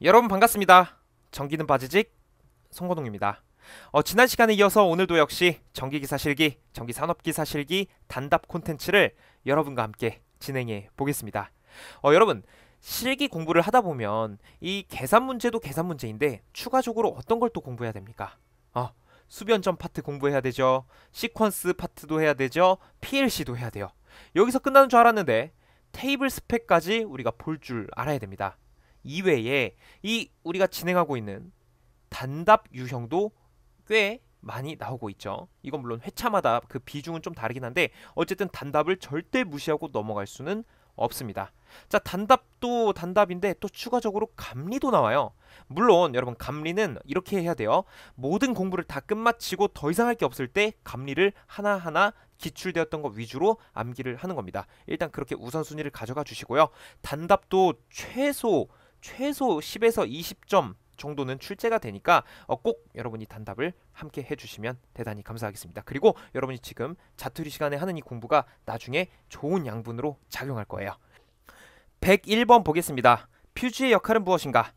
여러분 반갑습니다. 전기는 바지직 송건웅입니다. 지난 시간에 이어서 오늘도 역시 전기기사 실기, 전기산업기사 실기 단답 콘텐츠를 여러분과 함께 진행해 보겠습니다. 여러분 실기 공부를 하다 보면 이 계산 문제도 계산 문제인데 추가적으로 어떤 걸 또 공부해야 됩니까? 수변점 파트 공부해야 되죠. 시퀀스 파트도 해야 되죠. PLC도 해야 돼요. 여기서 끝나는 줄 알았는데 테이블 스펙까지 우리가 볼 줄 알아야 됩니다. 이외에 이 우리가 진행하고 있는 단답 유형도 꽤 많이 나오고 있죠. 이건 물론 회차마다 그 비중은 좀 다르긴 한데 어쨌든 단답을 절대 무시하고 넘어갈 수는 없습니다. 자, 단답도 단답인데 또 추가적으로 감리도 나와요. 물론 여러분 감리는 이렇게 해야 돼요. 모든 공부를 다 끝마치고 더 이상 할 게 없을 때 감리를 하나하나 기출되었던 것 위주로 암기를 하는 겁니다. 일단 그렇게 우선순위를 가져가 주시고요. 단답도 최소 10에서 20점 정도는 출제가 되니까 꼭 여러분이 단답을 함께 해주시면 대단히 감사하겠습니다. 그리고 여러분이 지금 자투리 시간에 하는 이 공부가 나중에 좋은 양분으로 작용할 거예요. 101번 보겠습니다. 퓨즈의 역할은 무엇인가?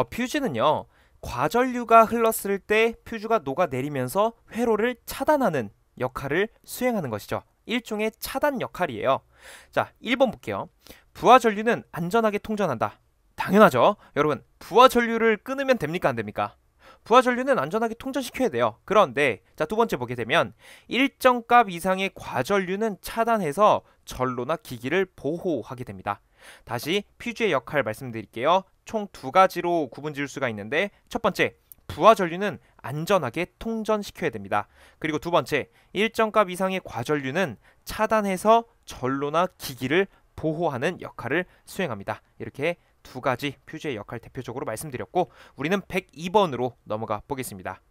퓨즈는요, 과전류가 흘렀을 때 퓨즈가 녹아내리면서 회로를 차단하는 역할을 수행하는 것이죠. 일종의 차단 역할이에요. 자, 1번 볼게요. 부하전류는 안전하게 통전한다. 당연하죠. 여러분, 부하전류를 끊으면 됩니까? 안 됩니까? 부하전류는 안전하게 통전시켜야 돼요. 그런데 자, 두 번째 보게 되면 일정 값 이상의 과전류는 차단해서 전로나 기기를 보호하게 됩니다. 다시 퓨즈의 역할 말씀드릴게요. 총 두 가지로 구분 지을 수가 있는데, 첫 번째, 부하전류는 안전하게 통전시켜야 됩니다. 그리고 두 번째, 일정 값 이상의 과전류는 차단해서 전로나 기기를 보호하는 역할을 수행합니다. 이렇게 두 가지 퓨즈의 역할 대표적으로 말씀드렸고, 우리는 102번으로 넘어가 보겠습니다.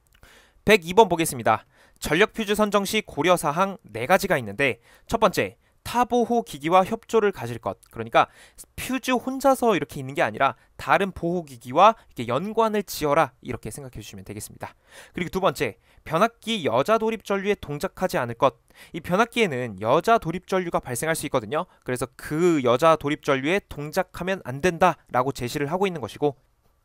102번 보겠습니다. 전력 퓨즈 선정 시 고려사항 4가지가 있는데, 첫 번째, 타보호 기기와 협조를 가질 것. 그러니까 퓨즈 혼자서 이렇게 있는 게 아니라 다른 보호 기기와 이렇게 연관을 지어라, 이렇게 생각해 주시면 되겠습니다. 그리고 두 번째, 변압기 여자 도립 전류에 동작하지 않을 것. 이 변압기에는 여자 도립 전류가 발생할 수 있거든요. 그래서 그 여자 도립 전류에 동작하면 안 된다라고 제시를 하고 있는 것이고,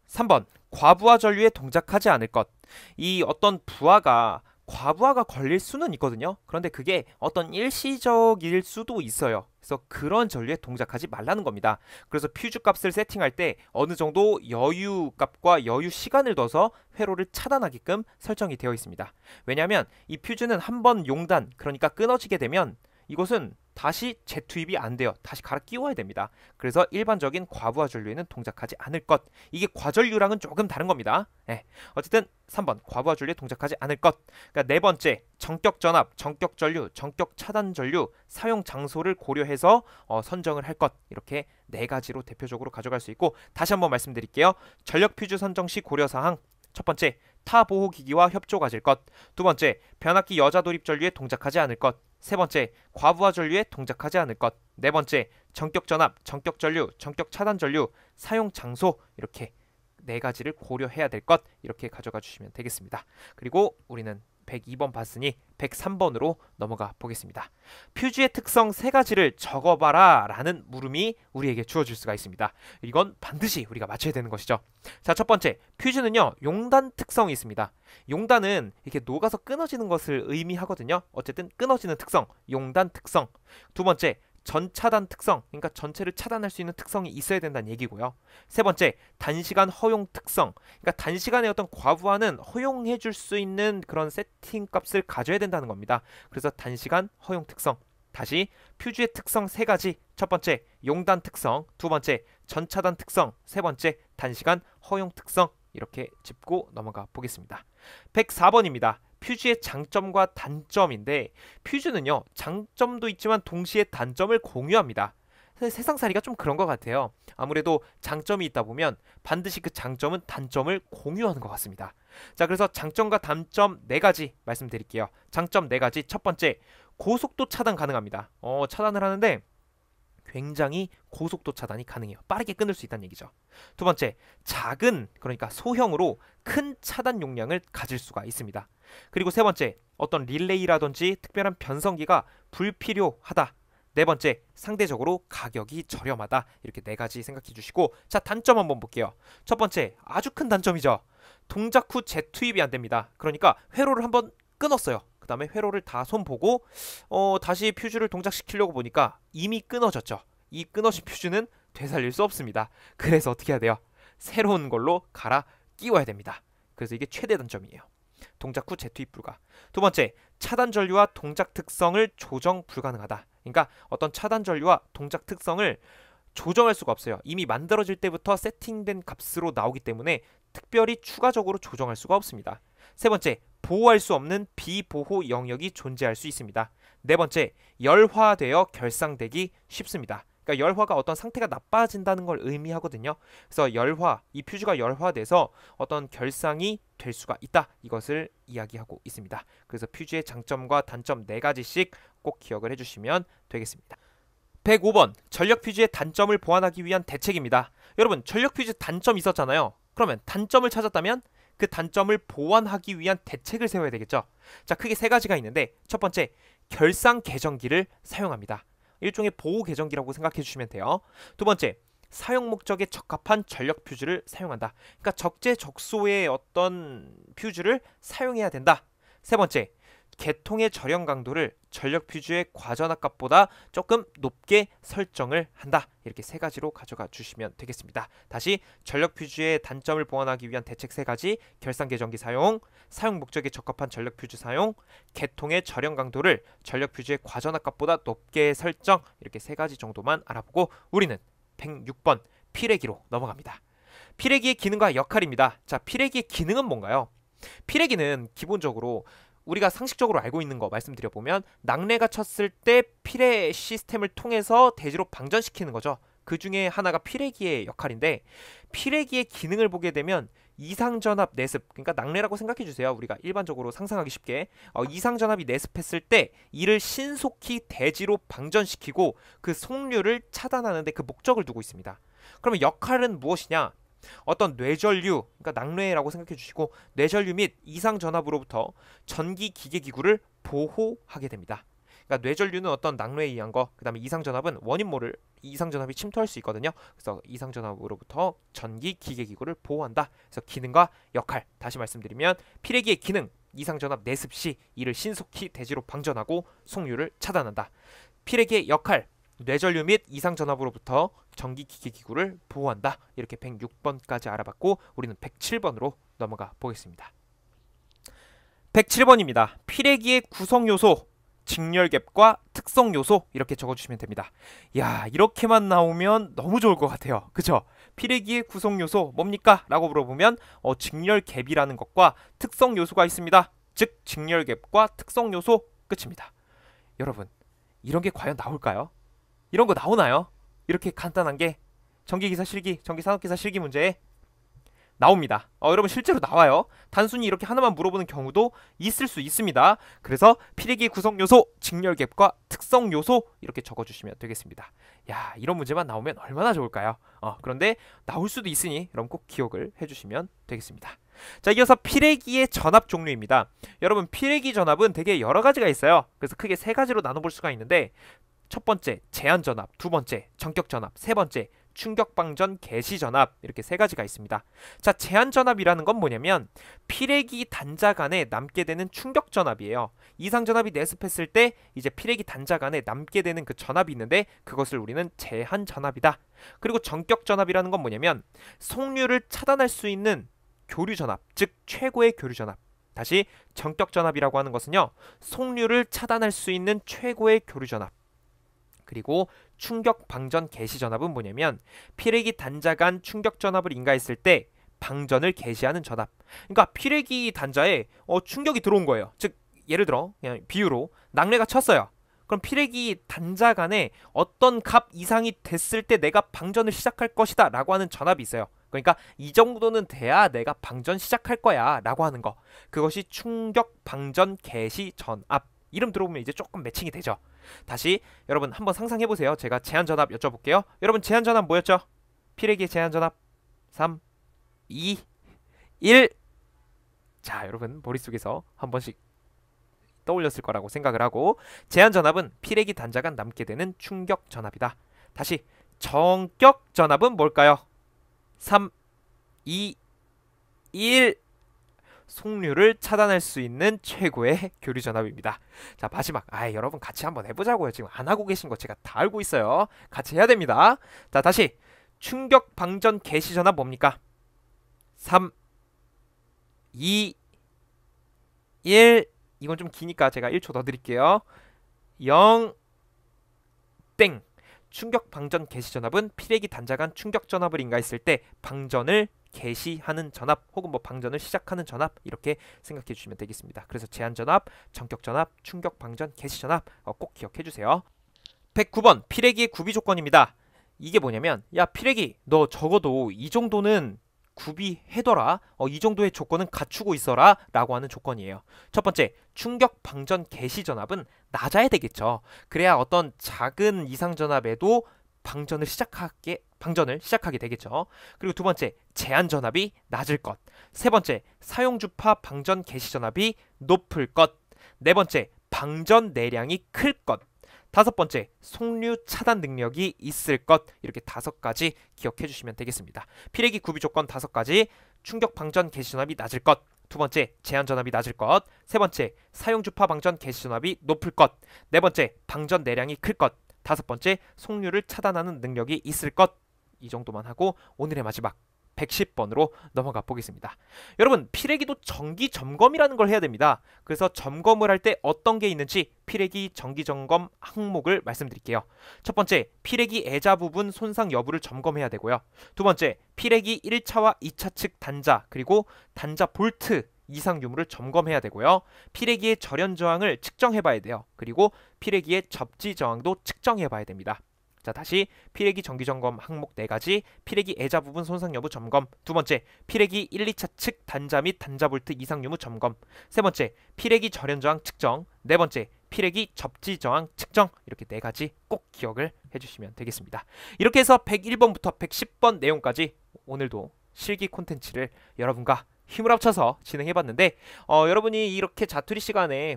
3번, 과부하 전류에 동작하지 않을 것. 이 어떤 부하가 과부하가 걸릴 수는 있거든요. 그런데 그게 어떤 일시적일 수도 있어요. 그래서 그런 전류에 동작하지 말라는 겁니다. 그래서 퓨즈 값을 세팅할 때 어느 정도 여유 값과 여유 시간을 둬서 회로를 차단하게끔 설정이 되어 있습니다. 왜냐하면 이 퓨즈는 한번 용단, 그러니까 끊어지게 되면 이것은 다시 재투입이 안 돼요. 다시 갈아 끼워야 됩니다. 그래서 일반적인 과부하 전류에는 동작하지 않을 것. 이게 과전류랑은 조금 다른 겁니다. 어쨌든 3번 과부하 전류에 동작하지 않을 것. 그러니까 네 번째, 정격 전압, 정격 전류, 정격 차단 전류 사용 장소를 고려해서 선정을 할 것. 이렇게 네 가지로 대표적으로 가져갈 수 있고, 다시 한번 말씀드릴게요. 전력 퓨즈 선정 시 고려 사항. 첫 번째, 타 보호 기기와 협조 가질 것. 두 번째, 변압기 여자 도립 전류에 동작하지 않을 것. 세 번째, 과부하 전류에 동작하지 않을 것. 네 번째, 정격 전압, 정격 전류, 정격 차단 전류 사용 장소, 이렇게 네 가지를 고려해야 될 것, 이렇게 가져가 주시면 되겠습니다. 그리고 우리는 102번 봤으니 103번으로 넘어가 보겠습니다. 퓨즈의 특성 3가지를 적어봐라 라는 물음이 우리에게 주어질 수가 있습니다. 이건 반드시 우리가 맞춰야 되는 것이죠. 자, 첫 번째, 퓨즈는요, 용단 특성이 있습니다. 용단은 이렇게 녹아서 끊어지는 것을 의미하거든요. 어쨌든 끊어지는 특성, 용단 특성. 두 번째, 전차단 특성, 그러니까 전체를 차단할 수 있는 특성이 있어야 된다는 얘기고요. 세 번째, 단시간 허용 특성, 그러니까 단시간에 어떤 과부하는 허용해 줄 수 있는 그런 세팅 값을 가져야 된다는 겁니다. 그래서 단시간 허용 특성. 다시 퓨즈의 특성 3가지. 첫 번째, 용단 특성. 두 번째, 전차단 특성. 세 번째, 단시간 허용 특성. 이렇게 짚고 넘어가 보겠습니다. 104번입니다. 퓨즈의 장점과 단점인데, 퓨즈는요, 장점도 있지만 동시에 단점을 공유합니다. 세상살이가 좀 그런 것 같아요. 아무래도 장점이 있다 보면 반드시 그 장점은 단점을 공유하는 것 같습니다. 자, 그래서 장점과 단점 4가지 말씀드릴게요. 장점 4가지. 첫 번째, 고속도 차단 가능합니다. 차단을 하는데 굉장히 고속도 차단이 가능해요. 빠르게 끊을 수 있다는 얘기죠. 두 번째, 작은, 그러니까 소형으로 큰 차단 용량을 가질 수가 있습니다. 그리고 세 번째, 어떤 릴레이라든지 특별한 변성기가 불필요하다. 네 번째, 상대적으로 가격이 저렴하다. 이렇게 네 가지 생각해 주시고, 자, 단점 한번 볼게요. 첫 번째, 아주 큰 단점이죠. 동작 후 재투입이 안 됩니다. 그러니까 회로를 한번 끊었어요. 그 다음에 회로를 다 손보고 다시 퓨즈를 동작시키려고 보니까 이미 끊어졌죠. 이 끊어진 퓨즈는 되살릴 수 없습니다. 그래서 어떻게 해야 돼요? 새로운 걸로 갈아 끼워야 됩니다. 그래서 이게 최대 단점이에요. 동작 후 재투입 불가. 두 번째, 차단 전류와 동작 특성을 조정 불가능하다. 그러니까 어떤 차단 전류와 동작 특성을 조정할 수가 없어요. 이미 만들어질 때부터 세팅된 값으로 나오기 때문에 특별히 추가적으로 조정할 수가 없습니다. 세 번째, 보호할 수 없는 비보호 영역이 존재할 수 있습니다. 네 번째, 열화되어 결상되기 쉽습니다. 그러니까 열화가 어떤 상태가 나빠진다는 걸 의미하거든요. 그래서 열화, 이 퓨즈가 열화돼서 어떤 결상이 될 수가 있다. 이것을 이야기하고 있습니다. 그래서 퓨즈의 장점과 단점 4가지씩 꼭 기억을 해주시면 되겠습니다. 105번, 전력 퓨즈의 단점을 보완하기 위한 대책입니다. 여러분, 전력 퓨즈 단점 있었잖아요. 그러면 단점을 찾았다면 그 단점을 보완하기 위한 대책을 세워야 되겠죠. 자, 크게 3가지가 있는데, 첫 번째, 결상 개정기를 사용합니다. 일종의 보호 개정기라고 생각해 주시면 돼요. 두 번째, 사용 목적에 적합한 전력 퓨즈를 사용한다. 그러니까 적재적소의 어떤 퓨즈를 사용해야 된다. 세 번째, 개통의 저렴 강도를 전력 퓨즈의 과전압 값보다 조금 높게 설정을 한다. 이렇게 3가지로 가져가 주시면 되겠습니다. 다시, 전력 퓨즈의 단점을 보완하기 위한 대책 3가지, 결상 개정기 사용, 사용 목적에 적합한 전력 퓨즈 사용, 개통의 저렴 강도를 전력 퓨즈의 과전압 값보다 높게 설정. 이렇게 3가지 정도만 알아보고 우리는 106번 피레기로 넘어갑니다. 피레기의 기능과 역할입니다. 자, 피레기의 기능은 뭔가요? 피레기는 기본적으로 우리가 상식적으로 알고 있는 거 말씀드려보면, 낙뢰가 쳤을 때 피레 시스템을 통해서 대지로 방전시키는 거죠. 그 중에 하나가 피레기의 역할인데, 피레기의 기능을 보게 되면 이상전압 내습, 그러니까 낙뢰라고 생각해주세요. 우리가 일반적으로 상상하기 쉽게 이상전압이 내습했을 때 이를 신속히 대지로 방전시키고 그 속류를 차단하는 데 그 목적을 두고 있습니다. 그러면 역할은 무엇이냐? 어떤 뇌전류, 그러니까 낙뢰라고 생각해 주시고, 뇌전류 및 이상전압으로부터 전기 기계기구를 보호하게 됩니다. 그러니까 뇌전류는 어떤 낙뢰에 의한 거, 그 다음에 이상전압은 원인 모를 이상전압이 침투할 수 있거든요. 그래서 이상전압으로부터 전기 기계기구를 보호한다. 그래서 기능과 역할, 다시 말씀드리면 피레기의 기능, 이상전압 내습 시 이를 신속히 대지로 방전하고 속류를 차단한다. 피레기의 역할, 뇌전류 및 이상전압으로부터 전기기계기구를 보호한다. 이렇게 106번까지 알아봤고 우리는 107번으로 넘어가 보겠습니다. 107번입니다. 피레기의 구성요소, 직렬갭과 특성요소 이렇게 적어주시면 됩니다. 야, 이렇게만 나오면 너무 좋을 것 같아요. 그쵸? 피레기의 구성요소 뭡니까? 라고 물어보면 직렬갭이라는 것과 특성요소가 있습니다. 즉 직렬갭과 특성요소, 끝입니다. 여러분, 이런 게 과연 나올까요? 이런 거 나오나요? 이렇게 간단한 게 전기기사 실기, 전기산업기사 실기 문제에 나옵니다. 여러분, 실제로 나와요. 단순히 이렇게 하나만 물어보는 경우도 있을 수 있습니다. 그래서 피레기 구성요소, 직렬갭과 특성요소 이렇게 적어주시면 되겠습니다. 야, 이런 문제만 나오면 얼마나 좋을까요? 그런데 나올 수도 있으니 여러분 꼭 기억을 해주시면 되겠습니다. 자, 이어서 피레기의 전압 종류입니다. 여러분, 피레기 전압은 되게 여러 가지가 있어요. 그래서 크게 3가지로 나눠볼 수가 있는데, 첫 번째 제한전압, 두 번째 전격전압, 세 번째 충격방전 개시전압, 이렇게 3가지가 있습니다. 자, 제한전압이라는 건 뭐냐면 피레기 단자간 안에 남게 되는 충격전압이에요. 이상전압이 내습했을 때 이제 피레기 단자간 안에 남게 되는 그 전압이 있는데 그것을 우리는 제한전압이다. 그리고 전격전압이라는 건 뭐냐면 속류를 차단할 수 있는 교류전압, 즉 최고의 교류전압. 다시, 전격전압이라고 하는 것은요, 속류를 차단할 수 있는 최고의 교류전압. 그리고 충격 방전 개시 전압은 뭐냐면 피레기 단자 간 충격 전압을 인가했을 때 방전을 개시하는 전압. 그러니까 피레기 단자에 충격이 들어온 거예요. 즉 예를 들어 그냥 비유로 낙뢰가 쳤어요. 그럼 피레기 단자 간에 어떤 값 이상이 됐을 때 내가 방전을 시작할 것이다 라고 하는 전압이 있어요. 그러니까 이 정도는 돼야 내가 방전 시작할 거야 라고 하는 거. 그것이 충격 방전 개시 전압. 이름 들어보면 이제 조금 매칭이 되죠. 다시 여러분 한번 상상해보세요. 제가 제한전압 여쭤볼게요. 여러분, 제한전압 뭐였죠? 피레기의 제한전압 3, 2, 1. 자, 여러분 머릿속에서 한 번씩 떠올렸을 거라고 생각을 하고, 제한 전압은 필액이 단자간 남게 되는 충격 전압이다. 다시 정격 전압은 뭘까요? 3, 2, 1. 속류를 차단할 수 있는 최고의 교류 전압입니다. 자, 마지막. 여러분 같이 한번 해보자고요. 지금 안 하고 계신 거 제가 다 알고 있어요. 같이 해야 됩니다. 자, 다시 충격 방전 개시 전압 뭡니까? 3, 2, 1. 이건 좀 기니까 제가 1초 더 드릴게요. 0, 땡. 충격 방전 개시 전압은 필액이 단자간 충격 전압을 인가했을 때 방전을 개시하는 전압 혹은 뭐 방전을 시작하는 전압, 이렇게 생각해 주시면 되겠습니다. 그래서 제한 전압, 정격 전압, 충격 방전 개시 전압 꼭 기억해 주세요. 109번 필액의 구비 조건입니다. 이게 뭐냐면, 야 필액이 너 적어도 이 정도는 구비해둬라, 이 정도의 조건은 갖추고 있어라 라고 하는 조건이에요. 첫 번째, 충격 방전 개시 전압은 낮아야 되겠죠. 그래야 어떤 작은 이상 전압에도 방전을 시작하게 되겠죠. 그리고 두 번째, 제한 전압이 낮을 것. 세 번째, 사용 주파 방전 개시 전압이 높을 것. 네 번째, 방전 내량이 클 것. 다섯 번째, 속류 차단 능력이 있을 것. 이렇게 5가지 기억해 주시면 되겠습니다. 필액이 구비 조건 5가지. 충격 방전 개시 전압이 낮을 것. 두 번째, 제한 전압이 낮을 것. 세 번째, 사용 주파 방전 개시 전압이 높을 것. 네 번째, 방전 내량이 클 것. 다섯 번째, 속류를 차단하는 능력이 있을 것. 이 정도만 하고 오늘의 마지막 110번으로 넘어가 보겠습니다. 여러분, 필액이도 정기 점검이라는 걸 해야 됩니다. 그래서 점검을 할 때 어떤 게 있는지 필액이 정기 점검 항목을 말씀드릴게요. 첫 번째, 필액이 애자 부분 손상 여부를 점검해야 되고요. 두 번째, 필액이 1차와 2차 측 단자 그리고 단자 볼트 이상 유무를 점검해야 되고요. 필액이의 절연 저항을 측정해 봐야 돼요. 그리고 필액이의 접지 저항도 측정해 봐야 됩니다. 자, 다시 필액이 정기점검 항목 4가지. 필액이 애자 부분 손상 여부 점검. 두 번째, 필액이 1, 2차 측 단자 및 단자 볼트 이상 유무 점검. 세 번째, 필액이 절연 저항 측정. 네 번째, 필액이 접지 저항 측정. 이렇게 4가지 꼭 기억을 해주시면 되겠습니다. 이렇게 해서 101번부터 110번 내용까지 오늘도 실기 콘텐츠를 여러분과 힘을 합쳐서 진행해봤는데, 여러분이 이렇게 자투리 시간에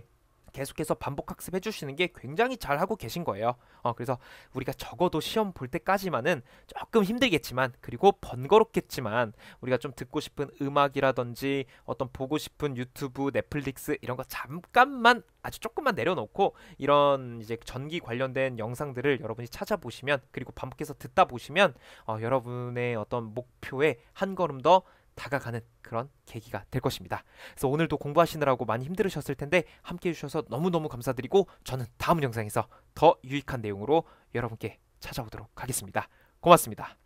계속해서 반복 학습해 주시는 게 굉장히 잘하고 계신 거예요. 그래서 우리가 적어도 시험 볼 때까지만은 조금 힘들겠지만, 그리고 번거롭겠지만, 우리가 좀 듣고 싶은 음악이라든지 어떤 보고 싶은 유튜브, 넷플릭스 이런 거 잠깐만, 아주 조금만 내려놓고 이런 이제 전기 관련된 영상들을 여러분이 찾아보시면, 그리고 반복해서 듣다 보시면 여러분의 어떤 목표에 한 걸음 더 다가가는 그런 계기가 될 것입니다. 그래서 오늘도 공부하시느라고 많이 힘들으셨을 텐데 함께 해주셔서 너무너무 감사드리고, 저는 다음 영상에서 더 유익한 내용으로 여러분께 찾아오도록 하겠습니다. 고맙습니다.